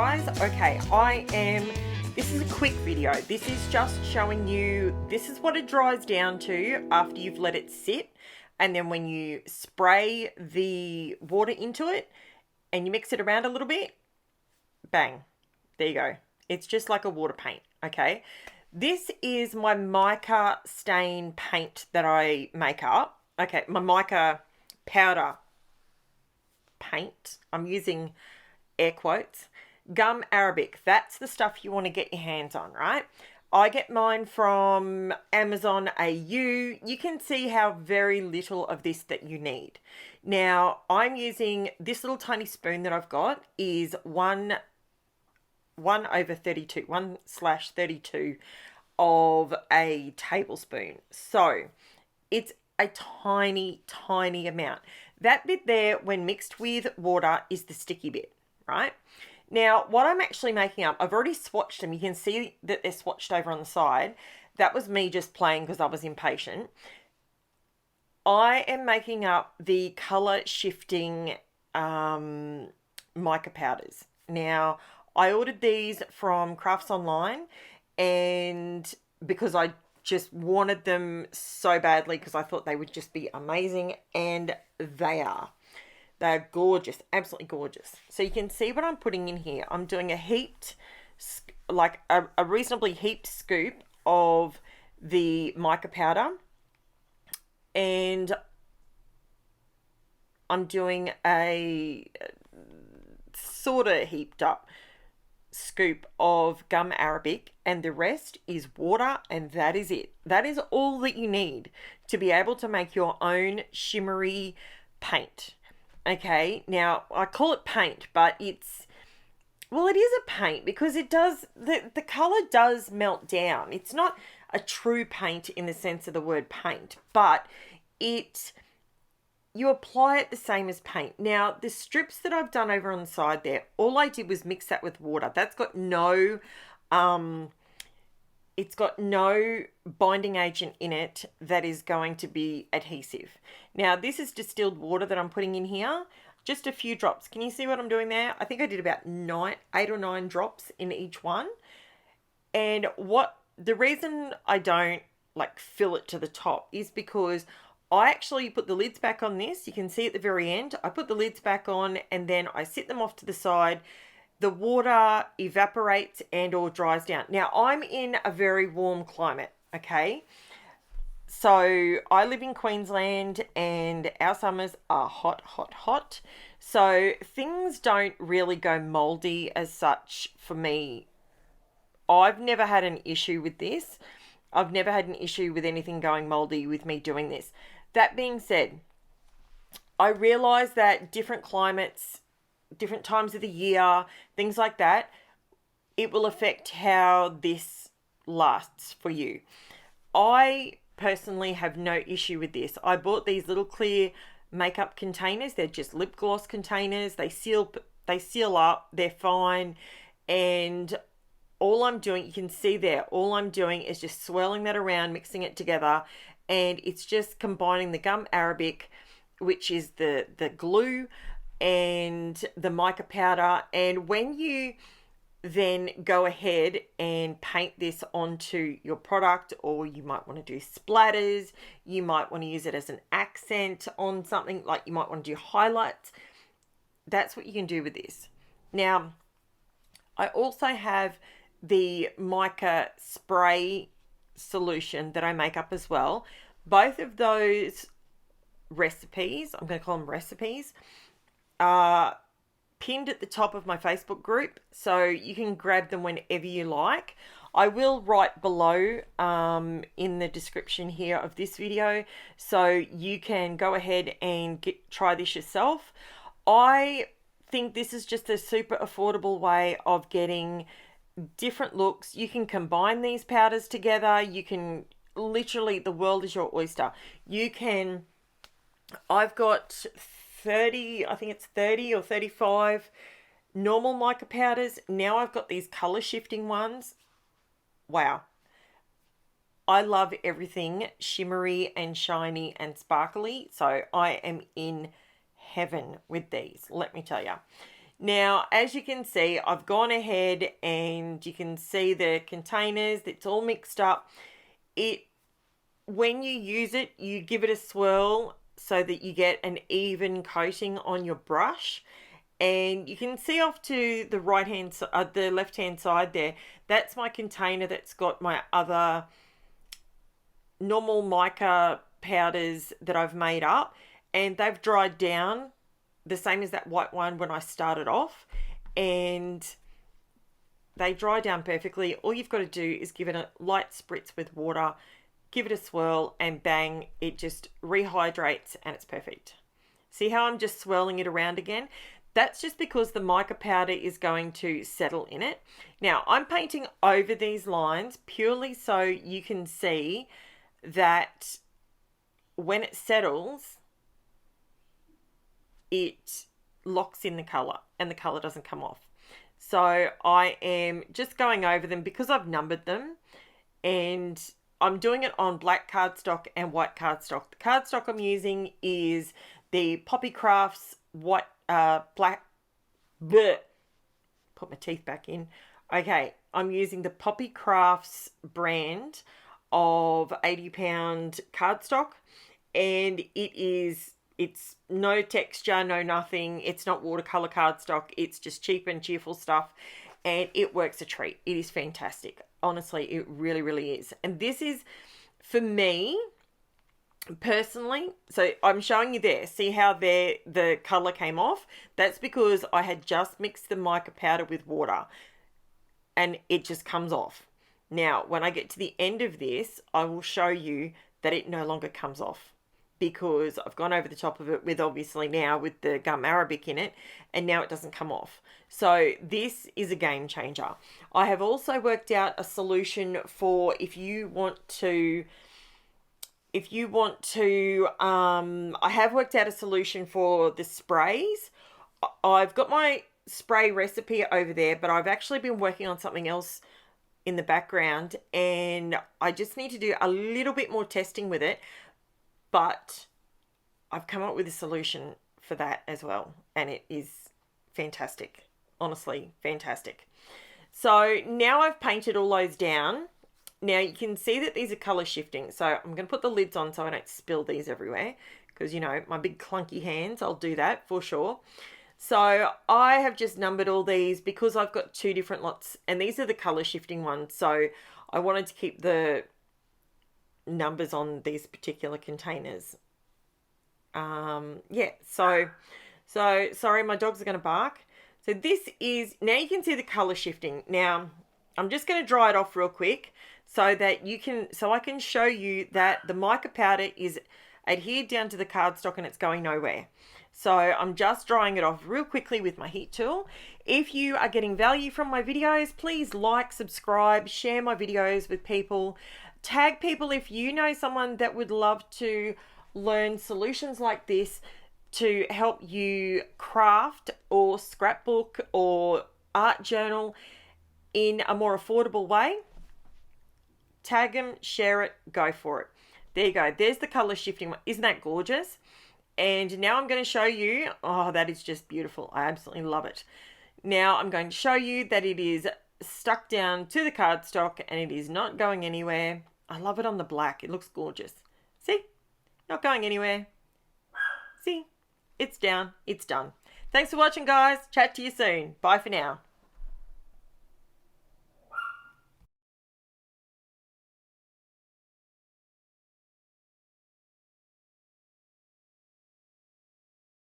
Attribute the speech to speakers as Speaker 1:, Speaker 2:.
Speaker 1: guys. Okay, this is a quick video. This is just showing you, this is what it dries down to after you've let it sit. And then when you spray the water into it and you mix it around a little bit, bang, there you go. It's just like a water paint, okay? This is my mica stain paint that I make up. Okay, my mica powder paint. I'm using air quotes. Gum Arabic, that's the stuff you want to get your hands on, right? I get mine from Amazon AU. You can see how very little of this that you need. Now, I'm using this little tiny spoon that I've got is 1/32 of a tablespoon. So it's a tiny, tiny amount. That bit there, when mixed with water, is the sticky bit, right? Now, what I'm actually making up, I've already swatched them. You can see that they're swatched over on the side. That was me just playing because I was impatient. I am making up the color shifting mica powders. Now, I ordered these from Crafts Online, and because I just wanted them so badly because I thought they would just be amazing, and they are. They're gorgeous, absolutely gorgeous. So you can see what I'm putting in here. I'm doing a heaped, like a reasonably heaped scoop of the mica powder, and I'm doing a sort of heaped up scoop of gum Arabic, and the rest is water, and that is it. That is all that you need to be able to make your own shimmery paint. Okay, now I call it paint, but it's, well, it is a paint because it does, the color does melt down. It's not a true paint in the sense of the word paint, but you apply it the same as paint. Now, the strips that I've done over on the side there, all I did was mix that with water. That's got no, it's got no binding agent in it that is going to be adhesive. Now, this is distilled water that I'm putting in here. Just a few drops. Can you see what I'm doing there? I think I did about 8 or 9 drops in each one. And the reason I don't like fill it to the top is because I actually put the lids back on this. You can see at the very end, I put the lids back on and then I sit them off to the side. The water evaporates and or dries down. Now, I'm in a very warm climate, okay? So I live in Queensland and our summers are hot, hot, hot. So things don't really go moldy as such for me. I've never had an issue with this. I've never had an issue with anything going moldy with me doing this. That being said, I realize that different climates, different times of the year, things like that, it will affect how this lasts for you. I personally have no issue with this. I bought these little clear makeup containers. They're just lip gloss containers. They seal up. They're fine. And all I'm doing, you can see there, all I'm doing is just swirling that around, mixing it together, and it's just combining the gum Arabic, which is the glue, and the mica powder. And when you then go ahead and paint this onto your product, or you might want to do splatters, you might want to use it as an accent on something, like you might want to do highlights, that's what you can do with this. Now, I also have the mica spray solution that I make up as well. Both of those recipes, I'm going to call them recipes, are pinned at the top of my Facebook group, so you can grab them whenever you like. I will write below in the description here of this video, so you can go ahead and try this yourself. I think this is just a super affordable way of getting different looks. You can combine these powders together. You can literally, the world is your oyster. I've got 30, I think it's 30 or 35 normal mica powders. Now I've got these color shifting ones. Wow. I love everything shimmery and shiny and sparkly. So I am in heaven with these, let me tell you. Now, as you can see, I've gone ahead and you can see the containers, it's all mixed up. When you use it, you give it a swirl so that you get an even coating on your brush. And you can see off to the the left-hand side there, that's my container that's got my other normal mica powders that I've made up, and they've dried down the same as that white one when I started off, and they dry down perfectly. All you've got to do is give it a light spritz with water, give it a swirl, and bang, it just rehydrates and it's perfect. See how I'm just swirling it around again? That's just because the mica powder is going to settle in it. Now, I'm painting over these lines purely so you can see that when it settles, it locks in the colour and the colour doesn't come off. So I am just going over them because I've numbered them, and I'm doing it on black cardstock and white cardstock. The cardstock I'm using is the Poppy Crafts white black. Bleh. Put my teeth back in. Okay, I'm using the Poppy Crafts brand of 80-pound cardstock, and it's no texture, no nothing. It's not watercolor cardstock. It's just cheap and cheerful stuff, and it works a treat. It is fantastic. Honestly, it really, really is. And this is, for me personally, so I'm showing you there. See how the color came off? That's because I had just mixed the mica powder with water, and it just comes off. Now, when I get to the end of this, I will show you that it no longer comes off, because I've gone over the top of it with, obviously now with the gum arabic in it, and now it doesn't come off. So this is a game changer. I have also worked out a solution for if you want to, I have worked out a solution for the sprays. I've got my spray recipe over there, but I've actually been working on something else in the background, and I just need to do a little bit more testing with it, but I've come up with a solution for that as well, and it is fantastic. Honestly, fantastic. So now I've painted all those down. Now you can see that these are color shifting. So I'm going to put the lids on so I don't spill these everywhere, because, you know, my big clunky hands, I'll do that for sure. So I have just numbered all these because I've got two different lots, and these are the color shifting ones. So I wanted to keep the numbers on these particular containers. Yeah, so sorry, my dogs are going to bark. So this is, now you can see the color shifting. Now I'm just going to dry it off real quick so that I can show you that the mica powder is adhered down to the cardstock and it's going nowhere. So I'm just drying it off real quickly with my heat tool. If you are getting value from my videos, please like, subscribe, share my videos with people. Tag people if you know someone that would love to learn solutions like this to help you craft or scrapbook or art journal in a more affordable way. Tag them, share it, go for it. There you go. There's the color shifting one. Isn't that gorgeous? And now I'm going to show you, oh, that is just beautiful. I absolutely love it. Now I'm going to show you that it is stuck down to the cardstock and it is not going anywhere. I love it on the black. It looks gorgeous. See? Not going anywhere. See? It's down. It's done. Thanks for watching, guys. Chat to you soon. Bye for now.